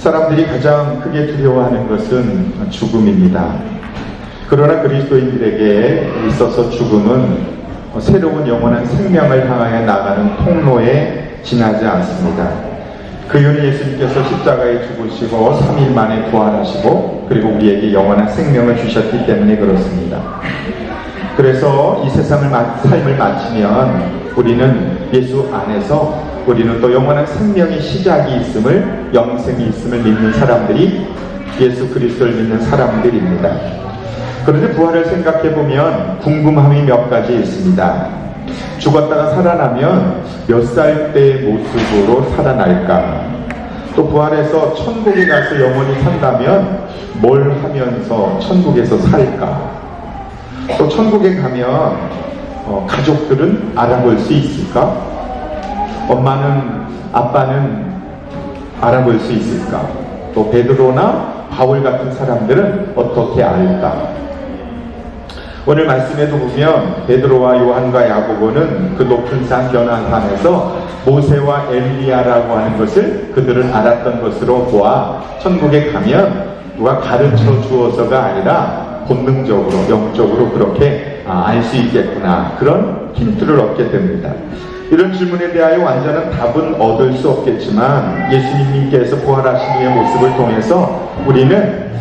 사람들이 가장 크게 두려워하는 것은 죽음입니다. 그러나 그리스도인들에게 있어서 죽음은 새로운 영원한 생명을 향하여 나가는 통로에 지나지 않습니다. 그 이유는 예수님께서 십자가에 죽으시고 3일 만에 부활하시고 그리고 우리에게 영원한 생명을 주셨기 때문에 그렇습니다. 그래서 이 세상을 삶을 마치면 우리는 예수 안에서 우리는 또 영원한 생명의 시작이 있음을, 영생이 있음을 믿는 사람들이 예수 그리스도를 믿는 사람들입니다. 그런데 부활을 생각해보면 궁금함이 몇 가지 있습니다. 죽었다가 살아나면 몇 살 때의 모습으로 살아날까? 또 부활해서 천국에 가서 영원히 산다면 뭘 하면서 천국에서 살까? 또 천국에 가면 가족들은 알아볼 수 있을까? 엄마는, 아빠는 알아볼 수 있을까? 또 베드로나 바울 같은 사람들은 어떻게 알까? 오늘 말씀에도 보면 베드로와 요한과 야고보는 그 높은 산 변화산에서 모세와 엘리야라고 하는 것을 그들은 알았던 것으로 보아 천국에 가면 누가 가르쳐 주어서가 아니라 본능적으로, 영적으로 그렇게 알 수 있겠구나, 그런 힌트를 얻게 됩니다. 이런 질문에 대하여 완전한 답은 얻을 수 없겠지만 예수님께서 부활하신 후의 모습을 통해서 우리는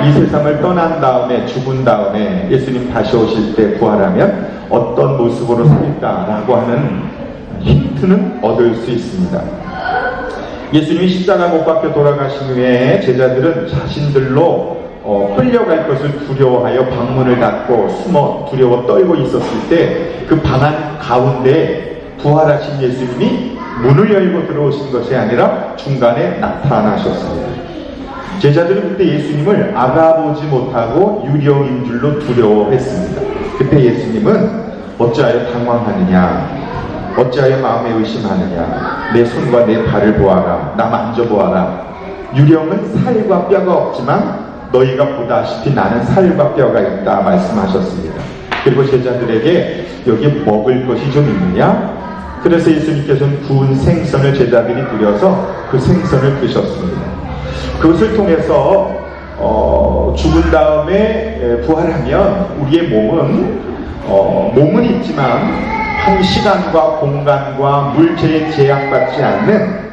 이 세상을 떠난 다음에, 죽은 다음에 예수님 다시 오실 때 부활하면 어떤 모습으로 살까라고 하는 힌트는 얻을 수 있습니다. 예수님이 십자가 못 박혀 돌아가신 후에 제자들은 자신들로 끌려갈 것을 두려워하여 방문을 닫고 숨어 두려워 떨고 있었을 때 그 방 안 가운데 부활하신 예수님이 문을 열고 들어오신 것이 아니라 중간에 나타나셨습니다. 제자들은 그때 예수님을 알아보지 못하고 유령인 줄로 두려워했습니다. 그때 예수님은 어찌하여 당황하느냐, 어찌하여 마음에 의심하느냐, 내 손과 내 발을 보아라, 나 만져보아라. 유령은 살과 뼈가 없지만 너희가 보다시피 나는 살과 뼈가 있다 말씀하셨습니다. 그리고 제자들에게 여기에 먹을 것이 좀 있느냐? 그래서 예수님께서는 구운 생선을 제자들이 드려서 그 생선을 드셨습니다. 그것을 통해서 죽은 다음에 부활하면 우리의 몸은 있지만 한 시간과 공간과 물체에 제약받지 않는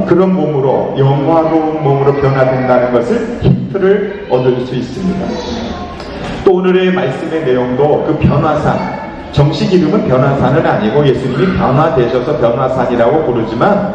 그런 몸으로, 영화로운 몸으로 변화된다는 것을 힌트를 얻을 수 있습니다. 또 오늘의 말씀의 내용도 그 변화산, 정식 이름은 변화산은 아니고 예수님이 변화되셔서 변화산이라고 부르지만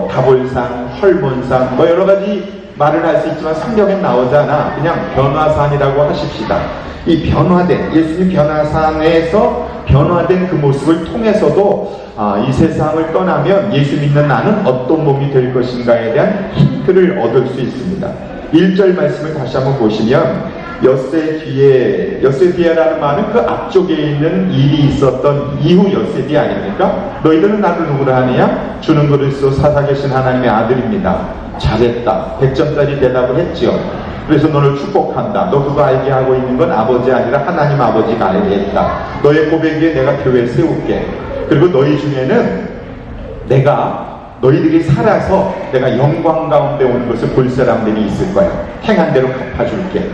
다볼산, 헐몬산 여러 가지 말을 할 수 있지만 성경엔 나오지 않아 그냥 변화산이라고 하십시다. 이 변화된, 예수님 변화산에서 변화된 그 모습을 통해서도 이 세상을 떠나면 예수 믿는 나는 어떤 몸이 될 것인가에 대한 힌트를 얻을 수 있습니다. 1절 말씀을 다시 한번 보시면 엿새 뒤에라는 말은 그 앞쪽에 있는 일이 있었던 이후 엿새 뒤 아닙니까? 너희들은 나를 누구라 하느냐? 주는 그리스도 살아계신 하나님의 아들입니다. 잘했다. 100점짜리 대답을 했지요. 그래서 너를 축복한다. 너 그거 알게 하고 있는 건 아버지 아니라 하나님 아버지가 알게 했다. 너의 고백 위에 내가 교회 세울게. 그리고 너희 중에는 너희들이 살아서 내가 영광 가운데 오는 것을 볼 사람들이 있을 거야. 행한 대로 갚아줄게.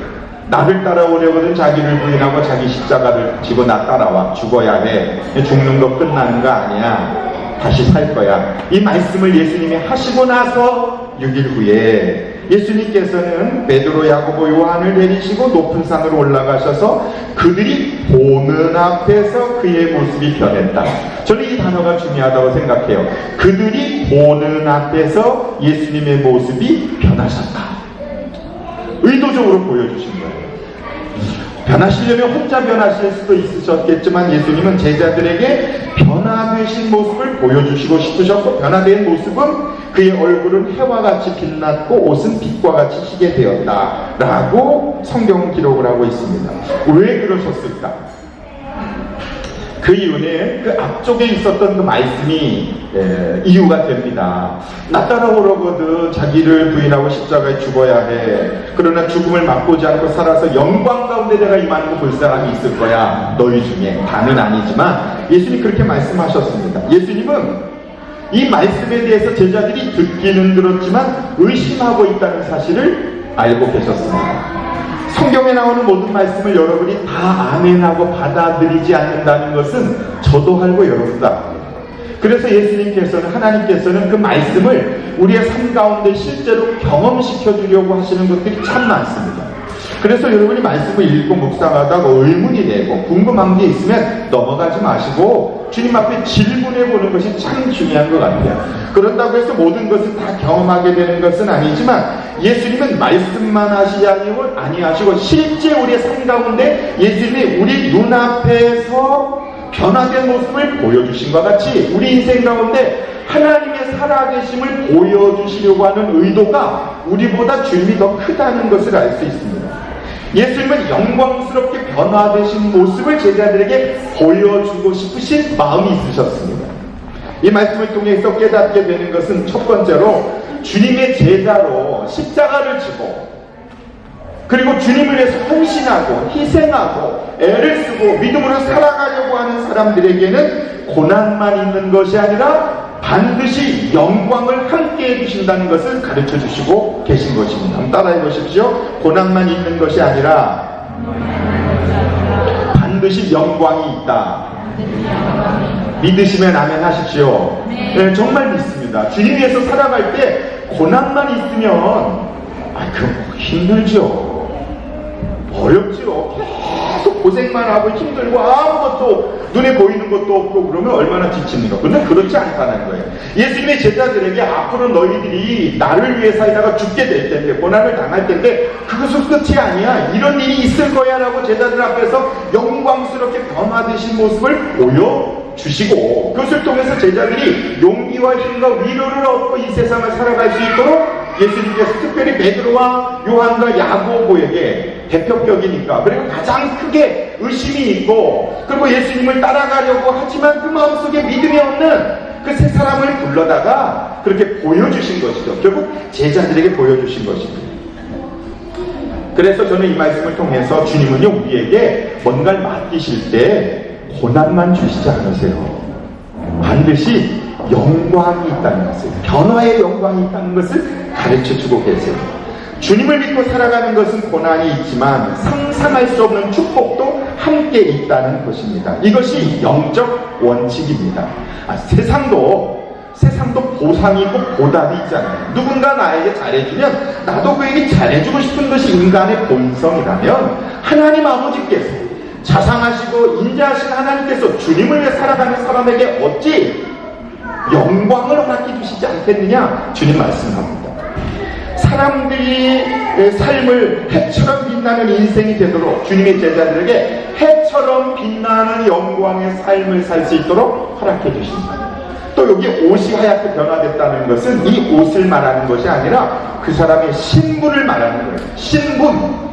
나를 따라오려거든 자기를 부인하고 자기 십자가를 지고 나 따라와. 죽어야 해. 죽는 거 끝나는 거 아니야. 다시 살 거야. 이 말씀을 예수님이 하시고 나서 6일 후에 예수님께서는 베드로, 야고보, 요한을 데리시고 높은 산으로 올라가셔서 그들이 보는 앞에서 그의 모습이 변했다. 저는 이 단어가 중요하다고 생각해요. 그들이 보는 앞에서 예수님의 모습이 변하셨다. 의도적으로 보여주신 거예요. 변하시려면 혼자 변하실 수도 있으셨겠지만 예수님은 제자들에게 변화되신 모습을 보여주시고 싶으셨고, 변화된 모습은 그의 얼굴은 해와 같이 빛났고 옷은 빛과 같이 희게 되었다 라고 성경은 기록을 하고 있습니다. 왜 그러셨을까? 그 이유는 그 앞쪽에 있었던 그 말씀이 이유가 됩니다. 나 따라오려거든 자기를 부인하고 십자가에 죽어야 해. 그러나 죽음을 맛보지 않고 살아서 영광 가운데 내가 임하는 거 볼 사람이 있을 거야. 너희 중에. 다는 아니지만 예수님이 그렇게 말씀하셨습니다. 예수님은 이 말씀에 대해서 제자들이 듣기는 들었지만 의심하고 있다는 사실을 알고 계셨습니다. 성경에 나오는 모든 말씀을 여러분이 다 아멘하고 받아들이지 않는다는 것은 저도 알고 여러분도 압니다. 그래서 예수님께서는, 하나님께서는 그 말씀을 우리의 삶 가운데 실제로 경험시켜 주려고 하시는 것들이 참 많습니다. 그래서 여러분이 말씀을 읽고 묵상하다가 의문이 되고 궁금한 게 있으면 넘어가지 마시고 주님 앞에 질문해 보는 것이 참 중요한 것 같아요. 그런다고 해서 모든 것을 다 경험하게 되는 것은 아니지만 예수님은 말씀만 아니하시고 실제 우리의 삶 가운데 예수님이 우리 눈앞에서 변화된 모습을 보여주신 것 같이 우리 인생 가운데 하나님의 살아계심을 보여주시려고 하는 의도가 우리보다 주님이 더 크다는 것을 알 수 있습니다. 예수님은 영광스럽게 변화되신 모습을 제자들에게 보여주고 싶으신 마음이 있으셨습니다. 이 말씀을 통해서 깨닫게 되는 것은 첫 번째로 주님의 제자로 십자가를 지고 그리고 주님을 위해서 헌신하고 희생하고 애를 쓰고 믿음으로 살아가려고 하는 사람들에게는 고난만 있는 것이 아니라 반드시 영광을 함께 해주신다는 것을 가르쳐 주시고 계신 것입니다. 한번 따라해 보십시오. 고난만 있는 것이 아니라 반드시 영광이 있다. 믿으시면 아멘 하십시오. 네, 정말 믿습니다. 주님 위해서 살아갈 때 고난만 있으면 그럼 힘들죠. 어렵죠. 계속 고생만 하고 힘들고 아무것도 눈에 보이는 것도 없고 그러면 얼마나 지칩니까? 그런데 그렇지 않다는 거예요. 예수님의 제자들에게 앞으로 너희들이 나를 위해 살다가 죽게 될 텐데 고난을 당할 텐데 그것은 끝이 아니야. 이런 일이 있을 거야 라고 제자들 앞에서 영광스럽게 변화되신 모습을 보여주시고 그것을 통해서 제자들이 용기와 힘과 위로를 얻고 이 세상을 살아갈 수 있도록 예수님께서 특별히 베드로와 요한과 야고보에게 대표격이니까 그리고 가장 크게 의심이 있고 그리고 예수님을 따라가려고 하지만 그 마음속에 믿음이 없는 그 세 사람을 불러다가 그렇게 보여주신 것이죠. 결국 제자들에게 보여주신 것입니다. 그래서 저는 이 말씀을 통해서 주님은요 우리에게 뭔가를 맡기실 때 고난만 주시지 않으세요. 반드시 영광이 있다는 것을, 변화의 영광이 있다는 것을 가르쳐주고 계세요. 주님을 믿고 살아가는 것은 고난이 있지만 상상할 수 없는 축복도 함께 있다는 것입니다. 이것이 영적 원칙입니다. 세상도 보상이 있고 보답이 있잖아요. 누군가 나에게 잘해주면 나도 그에게 잘해주고 싶은 것이 인간의 본성이라면 하나님 아버지께서 자상하시고 인자하신 하나님께서 주님을 위해 살아가는 사람에게 어찌 영광을 허락해 주시지 않겠느냐 주님 말씀합니다. 사람들이 삶을 해처럼 빛나는 인생이 되도록 주님의 제자들에게 해처럼 빛나는 영광의 삶을 살 수 있도록 허락해 주신다. 또 여기 옷이 하얗게 변화됐다는 것은 이 옷을 말하는 것이 아니라 그 사람의 신분을 말하는 거예요. 신분,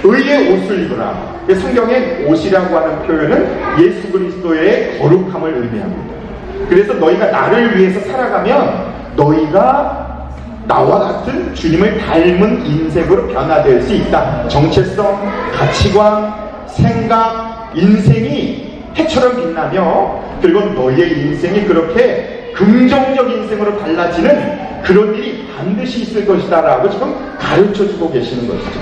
의의 옷을 입으라. 성경에 옷이라고 하는 표현은 예수 그리스도의 거룩함을 의미합니다. 그래서 너희가 나를 위해서 살아가면 너희가 나와 같은 주님을 닮은 인생으로 변화될 수 있다. 정체성, 가치관, 생각, 인생이 해처럼 빛나며 그리고 너희의 인생이 그렇게 긍정적 인생으로 달라지는 그런 일이 반드시 있을 것이다 라고 지금 가르쳐주고 계시는 것이죠.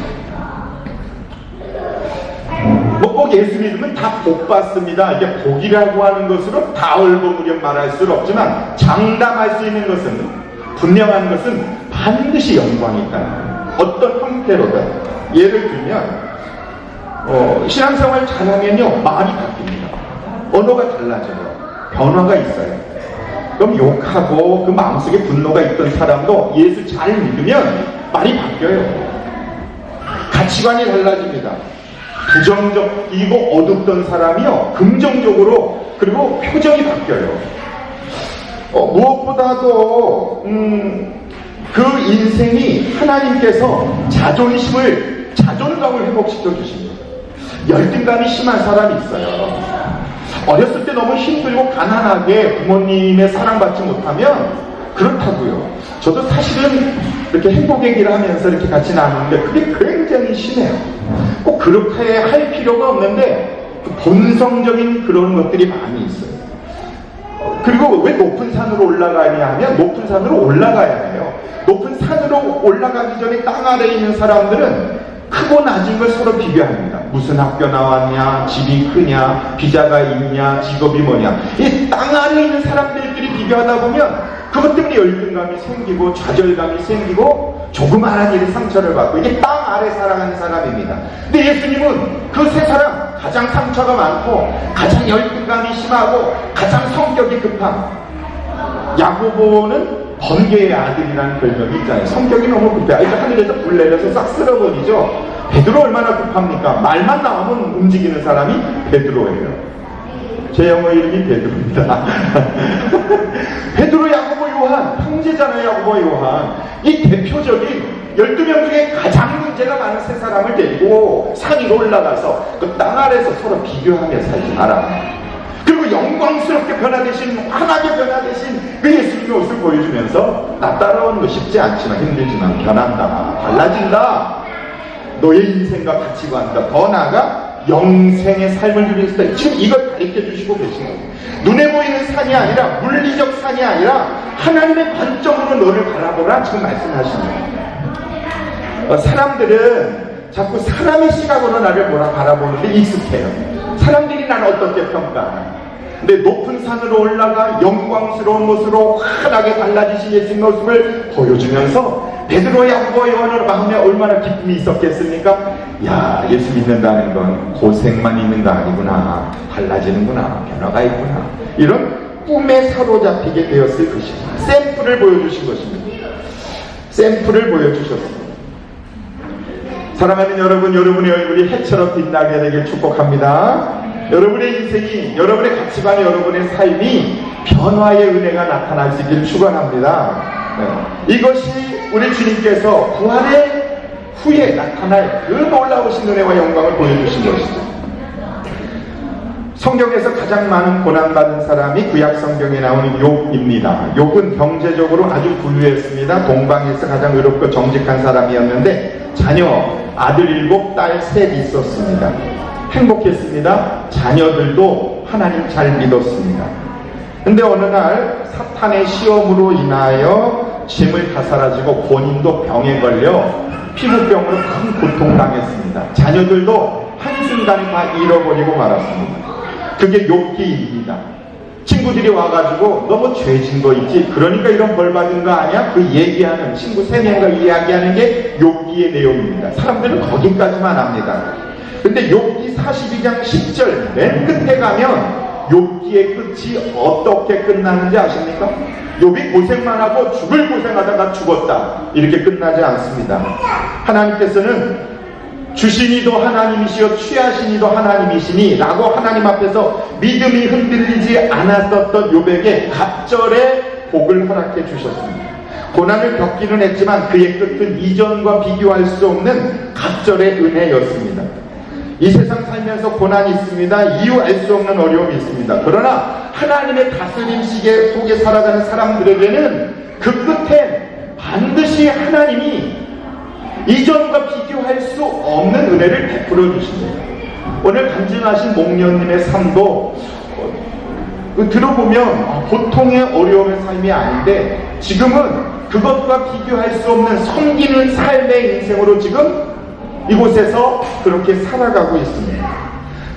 꼭 예수 믿으면 다 복 받습니다. 이게 복이라고 하는 것으로 다 얼버무려 말할 수는 없지만 장담할 수 있는 것은 분명한 것은 반드시 영광이 있다는 거예요. 어떤 형태로든 예를 들면 신앙생활 잘하면요 말이 바뀝니다. 언어가 달라져요. 변화가 있어요. 그럼 욕하고 그 마음속에 분노가 있던 사람도 예수 잘 믿으면 말이 바뀌어요. 가치관이 달라집니다. 부정적이고 어둡던 사람이요 긍정적으로 그리고 표정이 바뀌어요. 무엇보다도 그 인생이 하나님께서 자존감을 회복시켜 주십니다. 열등감이 심한 사람이 있어요. 어렸을 때 너무 힘들고 가난하게 부모님의 사랑받지 못하면 그렇다고요. 저도 사실은 이렇게 행복의 길을 하면서 이렇게 같이 나누는데 그게 굉장히 심해요. 꼭 그렇게 할 필요가 없는데 그 본성적인 그런 것들이 많이 있어요. 그리고 왜 높은 산으로 올라가냐 하면 높은 산으로 올라가야 해요. 높은 산으로 올라가기 전에 땅 아래에 있는 사람들은 크고 낮은 걸 서로 비교합니다. 무슨 학교 나왔냐, 집이 크냐, 비자가 있냐, 직업이 뭐냐. 이 땅 아래에 있는 사람들끼리 비교하다 보면 그것 때문에 열등감이 생기고 좌절감이 생기고 조그마한 일에 상처를 받고, 이게 땅 아래 살아가는 사람입니다. 근데 예수님은 그 세 사람, 가장 상처가 많고 가장 열등감이 심하고 가장 성격이 급한 야고보는 번개의 아들이라는 별명이 있잖아요. 성격이 너무 급해. 이제 하늘에서 불 내려서 싹 쓸어버리죠. 베드로 얼마나 급합니까? 말만 나오면 움직이는 사람이 베드로예요. 제 영어 이름이 베드로입니다. 베드로, 야고보, 요한, 형제잖아요. 야고보, 요한. 이 대표적인 12명 중에 가장 문제가 많은 세 사람을 데리고 산 위로 올라가서 그 땅 아래에서 서로 비교하며 살지 마라. 그리고 영광스럽게 변화되신, 환하게 변화되신 그 예수님의 모습을 보여주면서 나 따라오는 거 쉽지 않지만 힘들지만 변한다, 달라진다, 너의 인생과 가치관과 더 나아가 영생의 삶을 누릴 수 있다. 지금 이걸 가르쳐 주시고 계신 거예요. 눈에 보이는 산이 아니라, 물리적 산이 아니라 하나님의 관점으로 너를 바라보라, 지금 말씀하시는 거예요. 사람들은 자꾸 사람의 시각으로 나를 바라보는데 익숙해요. 사람들이 나를 어떻게 평가하나. 근데 높은 산으로 올라가 영광스러운 모습으로 환하게 달라지신 예수님 모습을 보여주면서 베드로, 야고보, 요한의 마음에 얼마나 기쁨이 있었겠습니까? 야, 예수 믿는다는 건 고생만 있는 거 아니구나, 달라지는구나, 변화가 있구나, 이런 꿈에 사로잡히게 되었을 것입니다. 샘플을 보여주신 것입니다. 샘플을 보여주셨습니다. 사랑하는 여러분, 여러분의 얼굴이 해처럼 빛나게 되길 축복합니다. 여러분의 인생이, 여러분의 가치관, 여러분의 삶이 변화의 은혜가 나타날 수 있기를 축원합니다. 네. 이것이 우리 주님께서 부활의 후에 나타날 그 놀라우신 은혜와 영광을 보여주신 것이죠. 성경에서 가장 많은 고난받은 사람이 구약 성경에 나오는 욥입니다. 욥은 경제적으로 아주 부유했습니다. 동방에서 가장 의롭고 정직한 사람이었는데 자녀, 아들 7, 딸 3 있었습니다. 행복했습니다. 자녀들도 하나님 잘 믿었습니다. 근데 어느 날 사탄의 시험으로 인하여 짐을 다 사라지고 본인도 병에 걸려 피부병으로 큰 고통당했습니다. 자녀들도 한순간에 다 잃어버리고 말았습니다. 그게 욥기입니다. 친구들이 와가지고 너 뭐 죄진 거 있지? 그러니까 이런 벌 받은 거 아니야? 그 얘기하는, 친구 3명과 이야기하는 게 욥기의 내용입니다. 사람들은 거기까지만 합니다. 근데 욥기 42장 10절 맨 끝에 가면 욥기의 끝이 어떻게 끝나는지 아십니까? 욥이 고생만 하고 죽을 고생하다가 죽었다, 이렇게 끝나지 않습니다. 하나님께서는 주시니도 하나님이시여 취하시니도 하나님이시니 라고 하나님 앞에서 믿음이 흔들리지 않았었던 욥에게 갑절의 복을 허락해 주셨습니다. 고난을 겪기는 했지만 그의 끝은 이전과 비교할 수 없는 갑절의 은혜였습니다. 이 세상 살면서 고난이 있습니다. 이유 알 수 없는 어려움이 있습니다. 그러나 하나님의 다스림 시계 속에 살아가는 사람들에게는 그 끝에 반드시 하나님이 이전과 비교할 수 없는 은혜를 베풀어 주십니다. 오늘 간증하신 목련님의 삶도 들어보면 보통의 어려움의 삶이 아닌데 지금은 그것과 비교할 수 없는 섬기는 삶의 인생으로 지금 이곳에서 그렇게 살아가고 있습니다.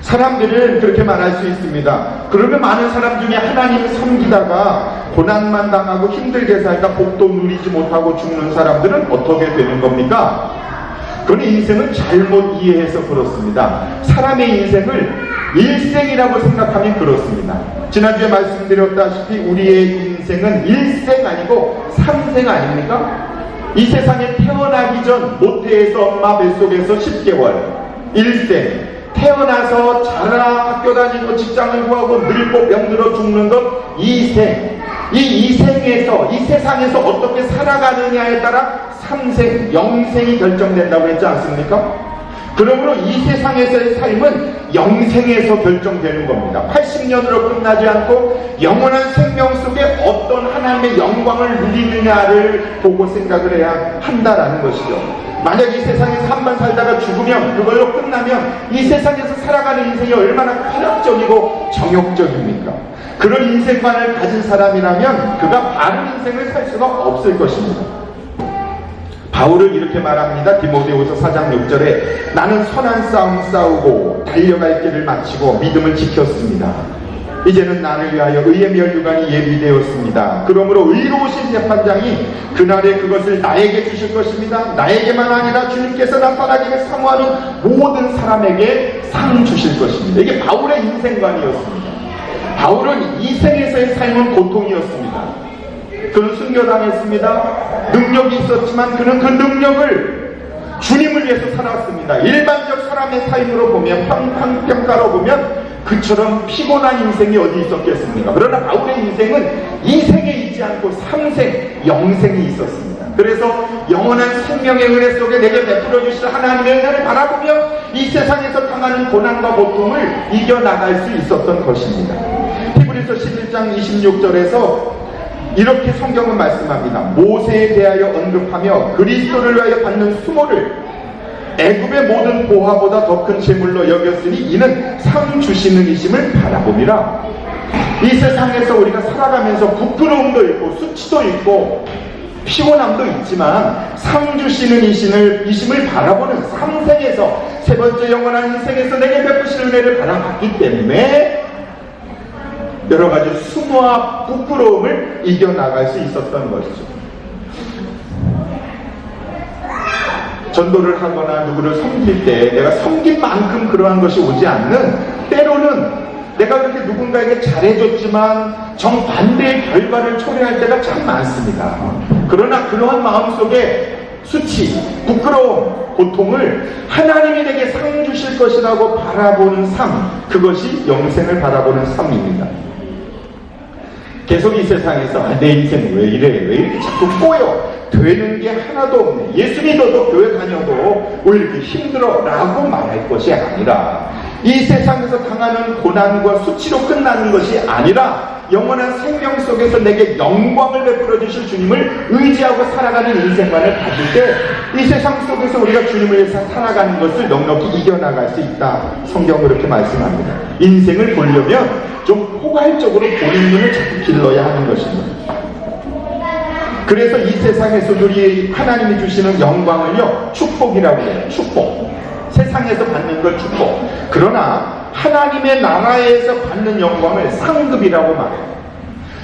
사람들은 그렇게 말할 수 있습니다. 그러면 많은 사람 중에 하나님을 섬기다가 고난만 당하고 힘들게 살다 복도 누리지 못하고 죽는 사람들은 어떻게 되는 겁니까? 그건 인생을 잘못 이해해서 그렇습니다. 사람의 인생을 일생이라고 생각하면 그렇습니다. 지난주에 말씀드렸다시피 우리의 인생은 일생 아니고 삼생 아닙니까? 이 세상에 태어나기 전 모태에서 엄마 뱃속에서 10개월, 일생, 태어나서 자라 학교 다니고 직장을 구하고 늙고 병들어 죽는 것 2생. 이 2생에서 이 세상에서 어떻게 살아가느냐에 따라 3생, 영생이 결정된다고 했지 않습니까? 그러므로 이 세상에서의 삶은 영생에서 결정되는 겁니다. 80년으로 끝나지 않고 영원한 생명 속에 어떤 하나님의 영광을 누리느냐를 보고 생각을 해야 한다라는 것이죠. 만약 이 세상에서 한 번 살다가 죽으면, 그걸로 끝나면 이 세상에서 살아가는 인생이 얼마나 쾌락적이고 정욕적입니까? 그런 인생관을 가진 사람이라면 그가 바른 인생을 살 수가 없을 것입니다. 바울은 이렇게 말합니다. 디모데후서 4장 6절에 나는 선한 싸움 싸우고 달려갈 길을 마치고 믿음을 지켰습니다. 이제는 나를 위하여 의의 면류관이 예비되었습니다. 그러므로 의로우신 재판장이 그날에 그것을 나에게 주실 것입니다. 나에게만 아니라 주님께서 나타나기를 사모하는 모든 사람에게 상 주실 것입니다. 이게 바울의 인생관이었습니다. 바울은 이 생에서의 삶은 고통이었습니다. 그는 순교당했습니다. 능력이 있었지만 그는 그 능력을 주님을 위해서 살았습니다. 일반적 사람의 삶으로 보면, 평가로 보면 그처럼 피곤한 인생이 어디 있었겠습니까? 그러나 바울의 인생은 이 생에 있지 않고 3생, 영생이 있었습니다. 그래서 영원한 생명의 은혜 속에 내게 베풀어 주실 하나님의 은혜를 바라보며 이 세상에서 당하는 고난과 고통을 이겨나갈 수 있었던 것입니다. 히브리서 11장 26절에서 이렇게 성경은 말씀합니다. 모세에 대하여 언급하며 그리스도를 위하여 받는 수모를 애굽의 모든 보화보다 더 큰 재물로 여겼으니 이는 상 주시는 이심을 바라봄이라. 이 세상에서 우리가 살아가면서 부끄러움도 있고 수치도 있고 피곤함도 있지만 상 주시는 이심을 바라보는 3생에서 세 번째 영원한 인생에서 내게 베푸실 은혜를 바라봤기 때문에 여러 가지 수모와 부끄러움을 이겨나갈 수 있었던 것이죠. 전도를 하거나 누구를 섬길 때 내가 섬긴 만큼 그러한 것이 오지 않는, 때로는 내가 그렇게 누군가에게 잘해줬지만 정반대의 결과를 초래할 때가 참 많습니다. 그러나 그러한 마음속에 수치, 부끄러움, 고통을 하나님이 내게 상 주실 것이라고 바라보는 삶, 그것이 영생을 바라보는 삶입니다. 계속 이 세상에서 내 인생 왜 이래, 왜 이렇게 자꾸 꼬여, 되는 게 하나도 없네, 예수 믿어도 교회 다녀도 왜 이렇게 힘들어 라고 말할 것이 아니라, 이 세상에서 당하는 고난과 수치로 끝나는 것이 아니라 영원한 생명 속에서 내게 영광을 베풀어 주실 주님을 의지하고 살아가는 인생관을 가질 때 이 세상 속에서 우리가 주님을 위해서 살아가는 것을 넉넉히 이겨나갈 수 있다. 성경은 그렇게 말씀합니다. 인생을 보려면 좀 포괄적으로 보는 눈을 자꾸 길러야 하는 것입니다. 그래서 이 세상에서 우리 하나님이 주시는 영광을요, 축복이라고 해요. 축복. 세상에서 받는 걸 축복. 그러나 하나님의 나라에서 받는 영광을 상급이라고 말해요.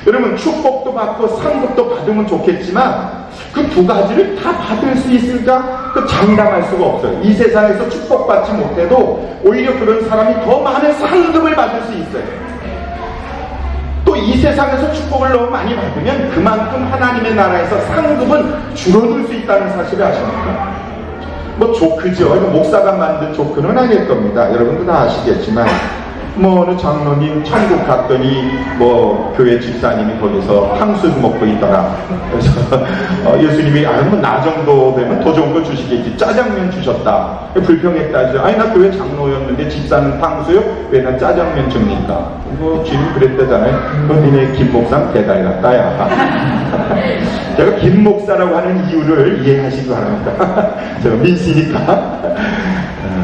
여러분, 축복도 받고 상급도 받으면 좋겠지만 그 두 가지를 다 받을 수 있을까? 그 장담할 수가 없어요. 이 세상에서 축복받지 못해도 오히려 그런 사람이 더 많은 상급을 받을 수 있어요. 또 이 세상에서 축복을 너무 많이 받으면 그만큼 하나님의 나라에서 상급은 줄어들 수 있다는 사실을 아십니까? 뭐 조크죠. 이거 목사가 만든 조크는 아닐 겁니다. 여러분도 다 아시겠지만, 뭐 어느 장로님 천국 갔더니 뭐 교회 집사님이 거기서 탕수육 먹고 있더라. 그래서 예수님이 뭐 나 정도 되면 더 좋은 거 주시겠지, 짜장면 주셨다. 불평했다죠. 아니 나 교회 장로였는데 집사는 탕수육, 왜 난 짜장면 줍니까? 뭐 주님 그랬다잖아요. 그 니네 김 목사는 배달 갔다야. 제가 김 목사라고 하는 이유를 이해하시기 바랍니다. 제가 민씨니까.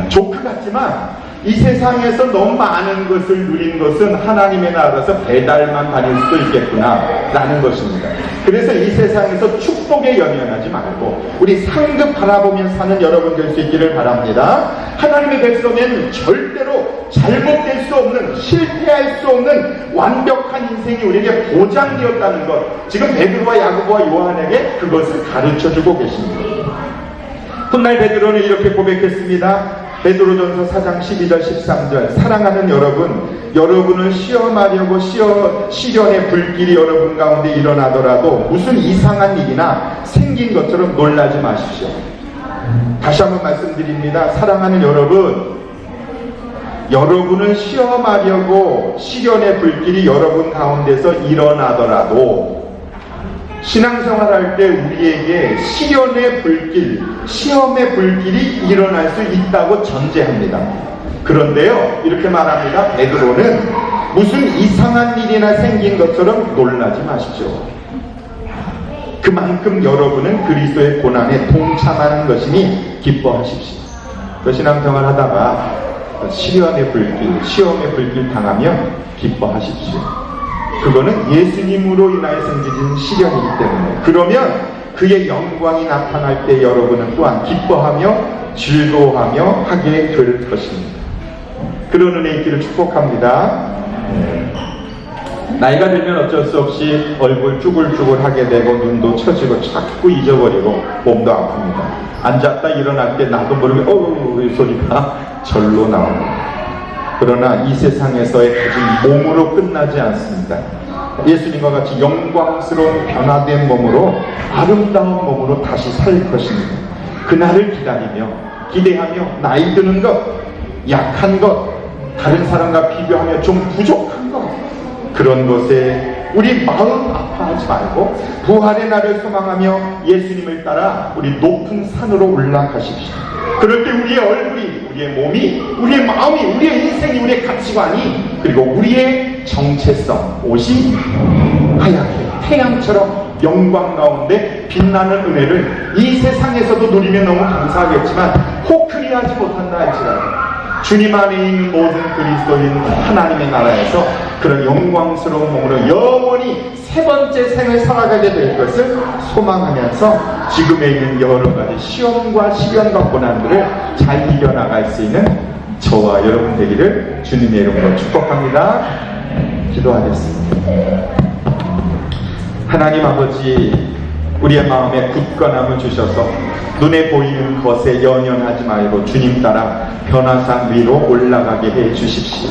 조크 같지만 이 세상에서 너무 많은 것을 누린 것은 하나님의 나라에서 배달만 다닐 수도 있겠구나 라는 것입니다. 그래서 이 세상에서 축복에 연연하지 말고 우리 상급 바라보며 사는 여러분 될 수 있기를 바랍니다. 하나님의 백성에는 절대로 잘못될 수 없는, 실패할 수 없는 완벽한 인생이 우리에게 보장되었다는 것, 지금 베드로와 야고보와 요한에게 그것을 가르쳐주고 계십니다. 훗날 베드로는 이렇게 고백했습니다. 베드로전서 4장 12절 13절 사랑하는 여러분, 여러분을 시험하려고 시련의 불길이 여러분 가운데 일어나더라도 무슨 이상한 일이나 생긴 것처럼 놀라지 마십시오. 다시 한번 말씀드립니다. 사랑하는 여러분, 여러분을 시험하려고 시련의 불길이 여러분 가운데서 일어나더라도 신앙생활할 때 우리에게 시련의 불길, 시험의 불길이 일어날 수 있다고 전제합니다. 그런데요, 이렇게 말합니다. 베드로는 무슨 이상한 일이나 생긴 것처럼 놀라지 마십시오. 그만큼 여러분은 그리스도의 고난에 동참하는 것이니 기뻐하십시오. 신앙생활 하다가 시련의 불길, 시험의 불길 당하면 기뻐하십시오. 그거는 예수님으로 인하여 생기는 시련이기 때문에, 그러면 그의 영광이 나타날 때 여러분은 또한 기뻐하며 즐거워하며 하게 될 것입니다. 그런 은혜 있기를 축복합니다. 나이가 들면 어쩔 수 없이 얼굴 쭈글쭈글하게 되고 눈도 처지고 자꾸 잊어버리고 몸도 아픕니다. 앉았다 일어날 때 나도 모르게 어우 소리가 절로 나옵니다. 그러나 이 세상에서의 가진 몸으로 끝나지 않습니다. 예수님과 같이 영광스러운 변화된 몸으로, 아름다운 몸으로 다시 살 것입니다. 그날을 기다리며 기대하며 나이 드는 것, 약한 것, 다른 사람과 비교하며 좀 부족한 것, 그런 것에 우리 마음 아파하지 말고 부활의 날을 소망하며 예수님을 따라 우리 높은 산으로 올라가십시오. 그럴 때 우리의 얼굴이, 우리의 몸이, 우리의 마음이, 우리의 인생이, 우리의 가치관이, 그리고 우리의 정체성, 옷이 하얗게 태양처럼 영광 가운데 빛나는 은혜를 이 세상에서도 누리면 너무 감사하겠지만 혹 그리하지 못한다 할지라도 주님 안에 있는 모든 그리스도인 하나님의 나라에서 그런 영광스러운 몸으로 영원히 세 번째 생을 살아가게 될 것을 소망하면서 지금에 있는 여러 가지 시험과 시련과 고난들을 잘 이겨나갈 수 있는 저와 여러분 되기를 주님의 이름으로 축복합니다. 기도하겠습니다. 하나님 아버지, 우리의 마음에 굳건함을 주셔서 눈에 보이는 것에 연연하지 말고 주님 따라 변화산 위로 올라가게 해 주십시오.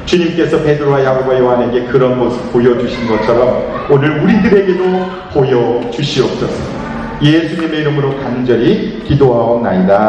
주님께서 베드로와 야고보와 요한에게 그런 모습 보여주신 것처럼 오늘 우리들에게도 보여주시옵소서. 예수님의 이름으로 간절히 기도하옵나이다.